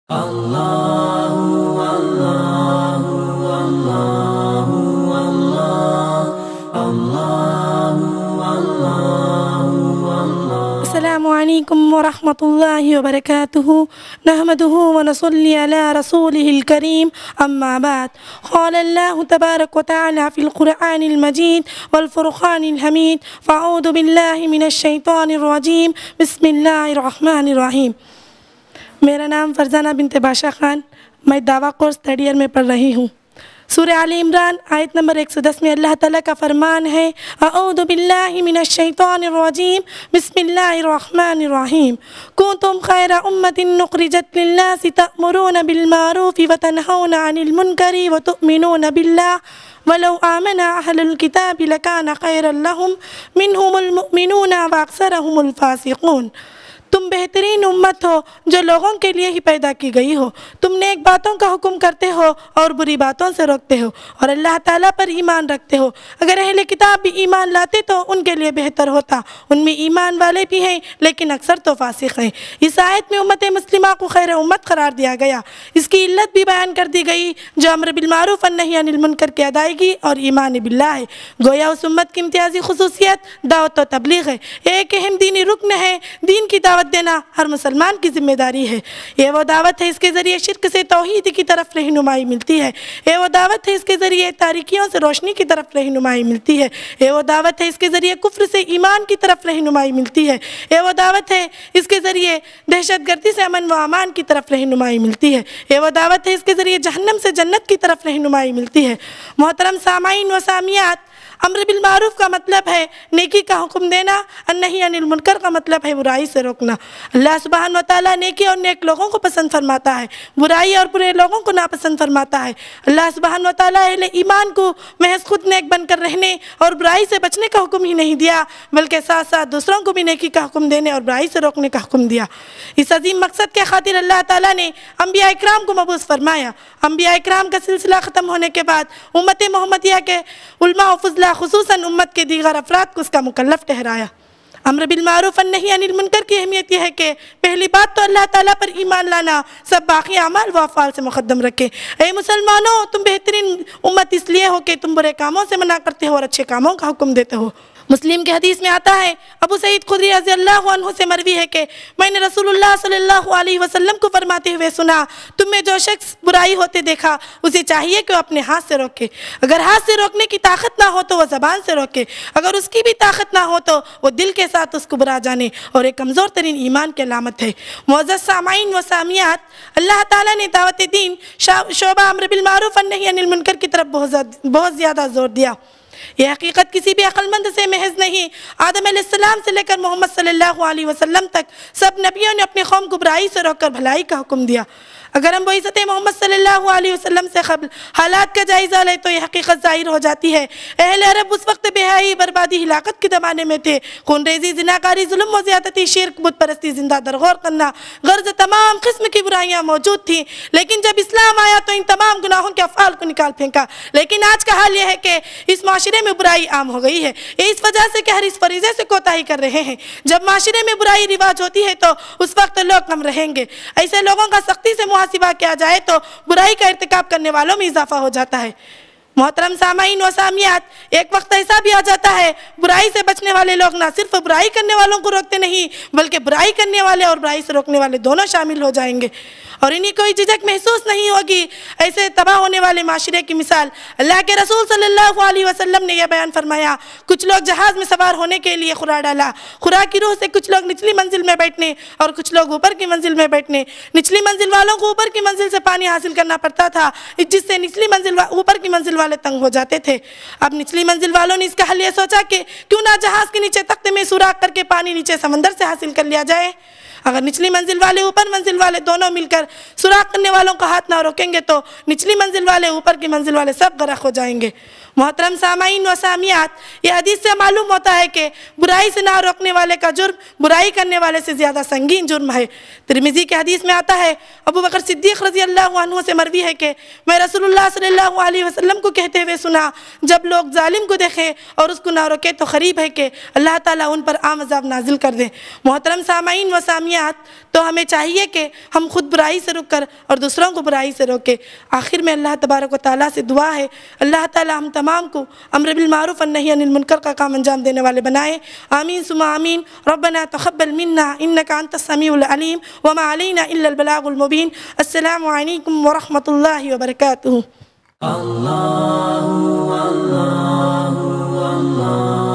السلام علیکم ورحمۃ اللہ وبرکاتہ نحمدہ ونصلی علی رسولہ الکریم اما بعد قال اللہ تبارک وتعالی فی القرآن المجید والفرقان الحمید فاعوذ باللہ من الشیطان الرجیم بسم اللہ الرحمن الرحیم۔ میرا نام فرزانہ بنت باشا خان، میں دعویٰ کورس 3rd ایئر میں پڑھ رہی ہوں۔ سورہ آل عمران آیت نمبر 110 میں اللہ تعالیٰ کا فرمان ہے اعوذ باللہ من الشیطان الرجیم بسم اللہ الرحمن الرحیم کنتم خیر امۃ اخرجت للناس تأمرون بالمعروف وتنہون عن المنکر وتؤمنون باللہ ولو آمن اہل الکتاب لکان خیرا لہم منہم المؤمنون واکثرہم الفاسقون۔ تم بہترین امت ہو جو لوگوں کے لیے ہی پیدا کی گئی ہو، تم نیک باتوں کا حکم کرتے ہو اور بری باتوں سے روکتے ہو اور اللہ تعالیٰ پر ایمان رکھتے ہو۔ اگر اہل کتاب بھی ایمان لاتے تو ان کے لیے بہتر ہوتا، ان میں ایمان والے بھی ہیں لیکن اکثر تو فاسق ہیں۔ اس آیت میں امت مسلمہ کو خیر امت قرار دیا گیا، اس کی علت بھی بیان کر دی گئی جو امر بالمعروف والنہی عن المنکر کی ادائیگی اور ایمان باللہ ہے۔ گویا اس امت کی امتیازی خصوصیت دعوت و تبلیغ ہے، ایک اہم دینی رکن ہے۔ دین کی دعوت دینا ہر مسلمان کی ذمہ داری ہے۔ یہ وہ دعوت ہے اس کے ذریعے شرک سے توحید کی طرف رہنمائی ملتی ہے، یہ وہ دعوت ہے اس کے ذریعے تاریکیوں سے روشنی کی طرف رہنمائی ملتی ہے، یہ وہ دعوت ہے اس کے ذریعے کفر سے ایمان کی طرف رہنمائی ملتی ہے، یہ وہ دعوت ہے اس کے ذریعے دہشت گردی سے امن و امان کی طرف رہنمائی ملتی ہے، یہ وہ دعوت ہے اس کے ذریعے جہنم سے جنت کی طرف رہنمائی ملتی ہے۔ محترم سامعین و سامعات، امر بالمعروف کا مطلب ہے نیکی کا حکم دینا، النہی عن المنکر کا مطلب ہے برائی سے روکنا۔ اللہ سبحانہ وتعالیٰ نیکی اور نیک لوگوں کو پسند فرماتا ہے، برائی اور برے لوگوں کو ناپسند فرماتا ہے۔ اللہ سبحانہ وتعالیٰ اہل ایمان کو محض خود نیک بن کر رہنے اور برائی سے بچنے کا حکم ہی نہیں دیا بلکہ ساتھ ساتھ دوسروں کو بھی نیکی کا حکم دینے اور برائی سے روکنے کا حکم دیا۔ اس عظیم مقصد کے خاطر اللہ تعالیٰ نے انبیاء اکرام کو مبعوث فرمایا۔ انبیاء اکرام کا سلسلہ ختم ہونے کے بعد امت محمدیہ کے علماء و فضلاء خصوصاً امت کے دیگر افراد کو اس کا مکلف ٹھہرایا۔ امر بالمعروف والنہی عن المنکر کی اہمیت یہ ہے کہ پہلی بات تو اللہ تعالیٰ پر ایمان لانا، سب باقی اعمال و افعال سے مقدم رکھے۔ اے مسلمانوں، تم بہترین امت اس لیے ہو کہ تم برے کاموں سے منع کرتے ہو اور اچھے کاموں کا حکم دیتے ہو۔ مسلم کے حدیث میں آتا ہے، ابو سعید خدری رضی اللہ عنہ سے مروی ہے کہ میں نے رسول اللہ صلی اللہ علیہ وسلم کو فرماتے ہوئے سنا، تم میں جو شخص برائی ہوتے دیکھا اسے چاہیے کہ وہ اپنے ہاتھ سے روکے، اگر ہاتھ سے روکنے کی طاقت نہ ہو تو وہ زبان سے روکے، اگر اس کی بھی طاقت نہ ہو تو وہ دل کے ساتھ اس کو برا جانے، اور ایک کمزور ترین ایمان کی علامت ہے۔ معزز سامعین و سامعات، اللہ تعالیٰ نے دعوت دین شعبہ امر بالمعروف والنہی عن المنکر کی طرف بہت زیادہ زور دیا۔ یہ حقیقت کسی بھی عقل مند سے محض نہیں، آدم علیہ السلام سے لے کر محمد صلی اللہ علیہ وسلم تک سب نبیوں نے اپنے قوم کو برائی سے روک کر بھلائی کا حکم دیا۔ اگر ہم بعثت محمد صلی اللہ علیہ وسلم سے قبل حالات کا جائزہ لیں تو یہ حقیقت ظاہر ہو جاتی ہے، اہل عرب اس وقت بے حیائی، بربادی، ہلاکت کے زمانے میں تھے۔ خون ریزی، زناکاری، ظلم و زیادتی، شرک، بت پرستی، زندہ درغور کرنا، غرض تمام قسم کی برائیاں موجود تھیں، لیکن جب اسلام آیا تو ان تمام گناہوں کے افعال کو نکال پھینکا۔ لیکن آج کا حال یہ ہے کہ اس معاشرے میں برائی عام ہو گئی ہے، یہ اس وجہ سے کہ ہر اس فریضے سے کوتاہی کر رہے ہیں۔ جب معاشرے میں برائی رواج ہوتی ہے تو اس وقت لوگ کم رہیں گے، ایسے لوگوں کا سختی سے محاسبہ کیا جائے تو برائی کا ارتکاب کرنے والوں میں اضافہ ہو جاتا ہے۔ محترم سامعین و سامعات، ایک وقت ایسا بھی آ جاتا ہے برائی سے بچنے والے لوگ نہ صرف برائی کرنے والوں کو روکتے نہیں بلکہ برائی کرنے والے اور برائی سے روکنے والے دونوں شامل ہو جائیں گے، اور انہیں کوئی جھجک محسوس نہیں ہوگی۔ ایسے تباہ ہونے والے معاشرے کی مثال اللہ کے رسول صلی اللہ علیہ وسلم نے یہ بیان فرمایا، کچھ لوگ جہاز میں سوار ہونے کے لیے خورا ڈالا، خورا کی روح سے کچھ لوگ نچلی منزل میں بیٹھنے اور کچھ لوگ اوپر کی منزل میں بیٹھنے۔ نچلی منزل والوں کو اوپر کی منزل سے پانی حاصل کرنا پڑتا تھا، جس سے اوپر کی منزل والے تنگ ہو جاتے تھے۔ اب نچلی منزل والوں نے اس کا حل یہ سوچا کہ کیوں نہ جہاز کے نیچے تختے میں سوراخ کر کے پانی نیچے سمندر سے حاصل کر لیا جائے۔ اگر نچلی منزل والے اوپر منزل والے دونوں مل کر سوراخ کرنے والوں کا ہاتھ نہ روکیں گے تو نچلی منزل والے اوپر کی منزل والے سب غرق ہو جائیں گے۔ محترم سامعین و سامعات، یہ حدیث سے معلوم ہوتا ہے کہ برائی سے نہ روکنے والے کا جرم برائی کرنے والے سے زیادہ سنگین جرم ہے۔ ترمذی کے حدیث میں آتا ہے، ابو بکر صدیق رضی اللہ عنہ سے مروی ہے کہ میں رسول اللہ صلی اللہ علیہ وسلم کو کہتے ہوئے سنا، جب لوگ ظالم کو دیکھیں اور اس کو نہ روکے تو قریب ہے کہ اللہ تعالیٰ ان پر عام عذاب نازل کر دے۔ محترم سامعین و سامعات، تو ہمیں چاہیے کہ ہم خود برائی سے رک کر اور دوسروں کو برائی سے روکیں۔ آخر میں اللہ تبارک و تعالیٰ سے دعا ہے، اللہ تعالیٰ ہم تمام کو امر بالمعروف والنہی عن المنکر کا کام انجام دینے والے بنائے، آمین ثم آمین۔ ربنا تقبل منا انک انت السمیع العلیم وما علینا الا البلاغ المبین۔ السلام علیکم ورحمۃ اللہ وبرکاتہ۔ اللہ اللہ اللہ